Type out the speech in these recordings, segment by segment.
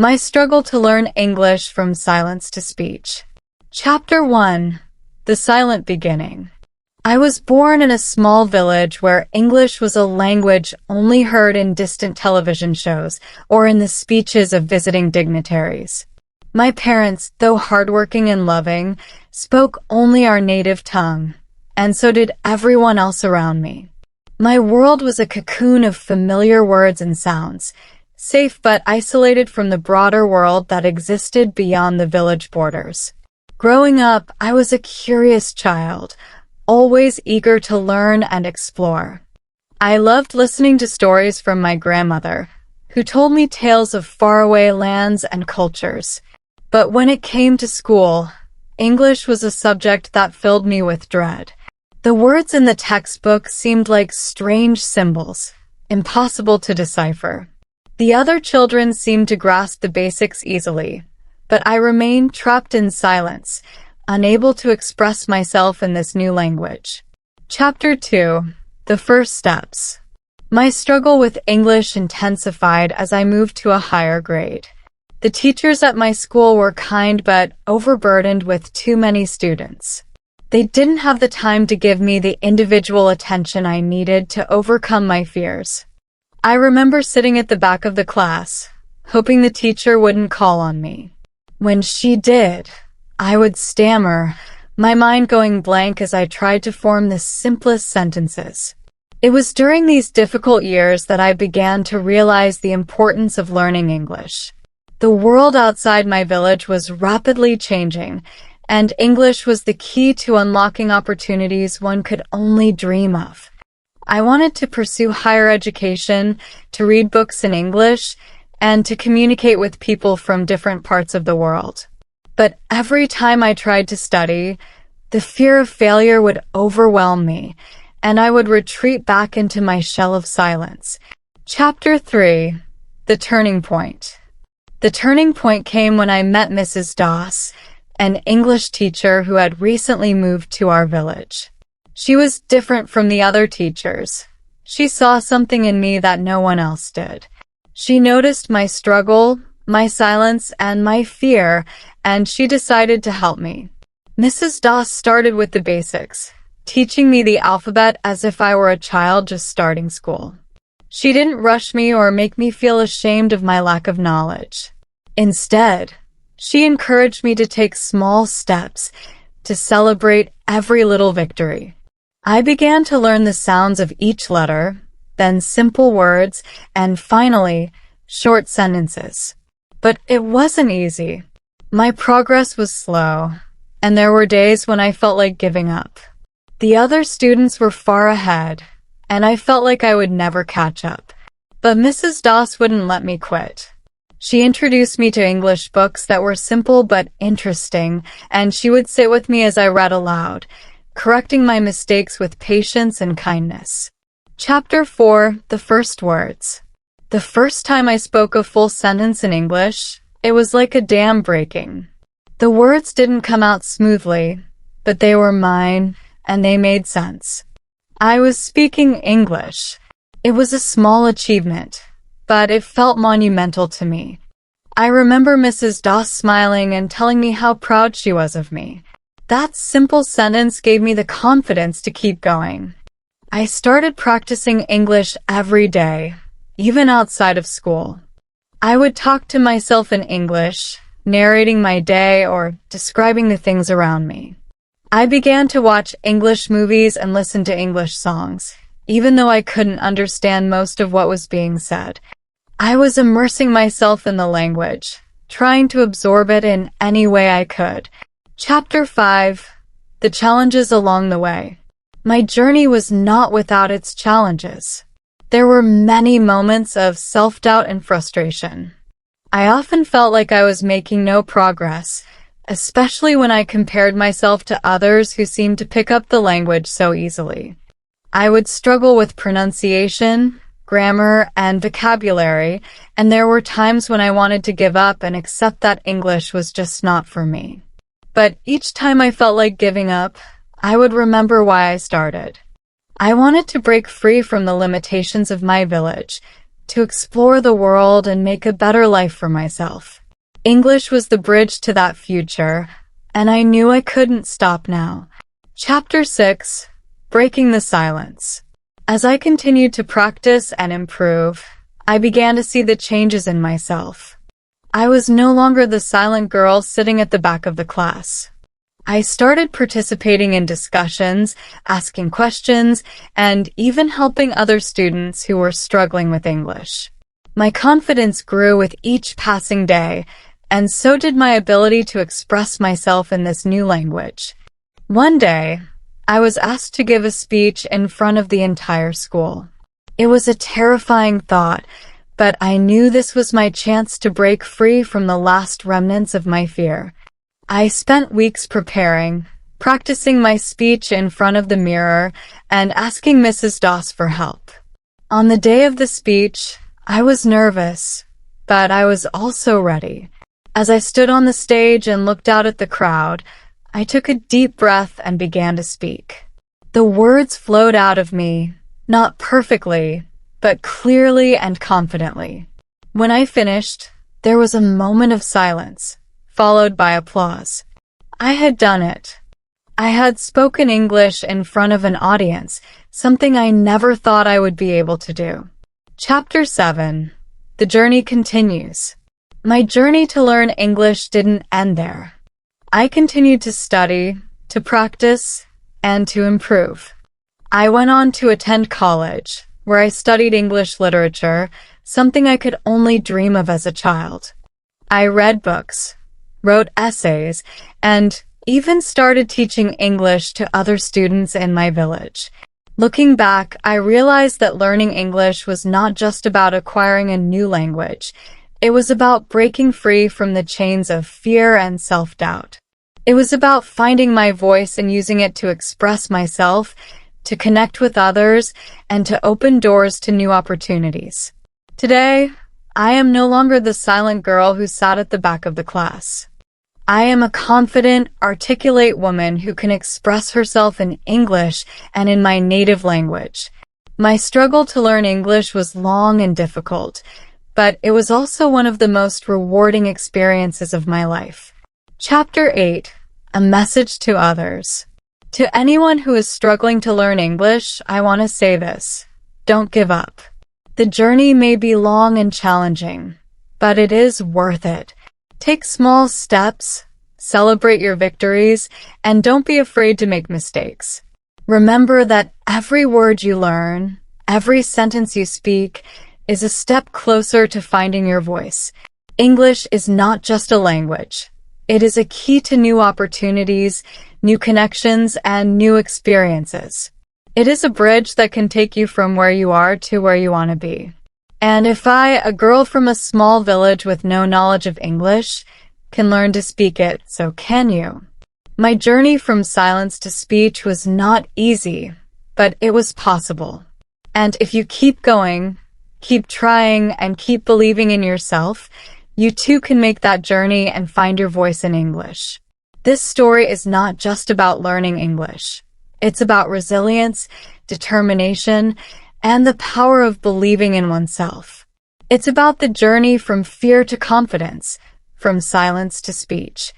My struggle to learn English from silence to speech. Chapter 1. The Silent Beginning. I was born in a small village where English was a language only heard in distant television shows or in the speeches of visiting dignitaries. My parents, though hardworking and loving, spoke only our native tongue, and so did everyone else around me. My world was a cocoon of familiar words and sounds, safe but isolated from the broader world that existed beyond the village borders. Growing up, I was a curious child, always eager to learn and explore. I loved listening to stories from my grandmother, who told me tales of faraway lands and cultures. But when it came to school, English was a subject that filled me with dread. The words in the textbook seemed like strange symbols, impossible to decipher. The other children seemed to grasp the basics easily, but I remained trapped in silence, unable to express myself in this new language. Chapter 2. The First Steps. My struggle with English intensified as I moved to a higher grade. The teachers at my school were kind but overburdened with too many students. They didn't have the time to give me the individual attention I needed to overcome my fears. I remember sitting at the back of the class, hoping the teacher wouldn't call on me. When she did, I would stammer, my mind going blank as I tried to form the simplest sentences. It was during these difficult years that I began to realize the importance of learning English. The world outside my village was rapidly changing, and English was the key to unlocking opportunities one could only dream of. I wanted to pursue higher education, to read books in English, and to communicate with people from different parts of the world. But every time I tried to study, the fear of failure would overwhelm me, and I would retreat back into my shell of silence. Chapter 3. The Turning Point. The turning point came when I met Mrs. Doss, an English teacher who had recently moved to our village. She was different from the other teachers. She saw something in me that no one else did. She noticed my struggle, my silence, and my fear, and she decided to help me. Mrs. Doss started with the basics, teaching me the alphabet as if I were a child just starting school. She didn't rush me or make me feel ashamed of my lack of knowledge. Instead, she encouraged me to take small steps, to celebrate every little victory. I began to learn the sounds of each letter, then simple words, and finally, short sentences. But it wasn't easy. My progress was slow, and there were days when I felt like giving up. The other students were far ahead, and I felt like I would never catch up. But Mrs. Doss wouldn't let me quit. She introduced me to English books that were simple but interesting, and she would sit with me as I read aloud, correcting my mistakes with patience and kindness. Chapter 4. The First Words. The first time I spoke a full sentence in English, it was like a dam breaking. The words didn't come out smoothly, but they were mine, and they made sense. I was speaking English. It was a small achievement, but it felt monumental to me. I remember Mrs. Doss smiling and telling me how proud she was of me. That simple sentence gave me the confidence to keep going. I started practicing English every day, even outside of school. I would talk to myself in English, narrating my day or describing the things around me. I began to watch English movies and listen to English songs, even though I couldn't understand most of what was being said. I was immersing myself in the language, trying to absorb it in any way I could. Chapter 5. The Challenges Along the Way. My journey was not without its challenges. There were many moments of self-doubt and frustration. I often felt like I was making no progress, especially when I compared myself to others who seemed to pick up the language so easily. I would struggle with pronunciation, grammar, and vocabulary, and there were times when I wanted to give up and accept that English was just not for me. But each time I felt like giving up, I would remember why I started. I wanted to break free from the limitations of my village, to explore the world and make a better life for myself. English was the bridge to that future, and I knew I couldn't stop now. Chapter 6: Breaking the Silence. As I continued to practice and improve, I began to see the changes in myself. I was no longer the silent girl sitting at the back of the class. I started participating in discussions, asking questions, and even helping other students who were struggling with English. My confidence grew with each passing day, and so did my ability to express myself in this new language. One day, I was asked to give a speech in front of the entire school. It was a terrifying thought, but I knew this was my chance to break free from the last remnants of my fear. I spent weeks preparing, practicing my speech in front of the mirror, and asking Mrs. Doss for help. On the day of the speech, I was nervous, but I was also ready. As I stood on the stage and looked out at the crowd, I took a deep breath and began to speak. The words flowed out of me, not perfectly, but clearly and confidently. When I finished, there was a moment of silence, followed by applause. I had done it. I had spoken English in front of an audience, something I never thought I would be able to do. Chapter 7: The Journey Continues. My journey to learn English didn't end there. I continued to study, to practice, and to improve. I went on to attend college, where I studied English literature, something I could only dream of as a child. I read books, wrote essays, and even started teaching English to other students in my village. Looking back, I realized that learning English was not just about acquiring a new language. It was about breaking free from the chains of fear and self-doubt. It was about finding my voice and using it to express myself, to connect with others, and to open doors to new opportunities. Today, I am no longer the silent girl who sat at the back of the class. I am a confident, articulate woman who can express herself in English and in my native language. My struggle to learn English was long and difficult, but it was also one of the most rewarding experiences of my life. Chapter 8: A Message to Others. To anyone who is struggling to learn English, I want to say this: don't give up. The journey may be long and challenging, but it is worth it. Take small steps, celebrate your victories, and don't be afraid to make mistakes. Remember that every word you learn, every sentence you speak, is a step closer to finding your voice. English is not just a language. It is a key to new opportunities, new connections, and new experiences. It is a bridge that can take you from where you are to where you want to be. And if I, a girl from a small village with no knowledge of English, can learn to speak it, so can you. My journey from silence to speech was not easy, but it was possible. And if you keep going, keep trying, and keep believing in yourself, you too can make that journey and find your voice in English. This story is not just about learning English. It's about resilience, determination, and the power of believing in oneself. It's about the journey from fear to confidence, from silence to speech.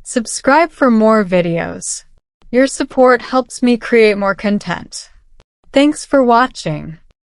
Subscribe for more videos. Your support helps me create more content. Thanks for watching.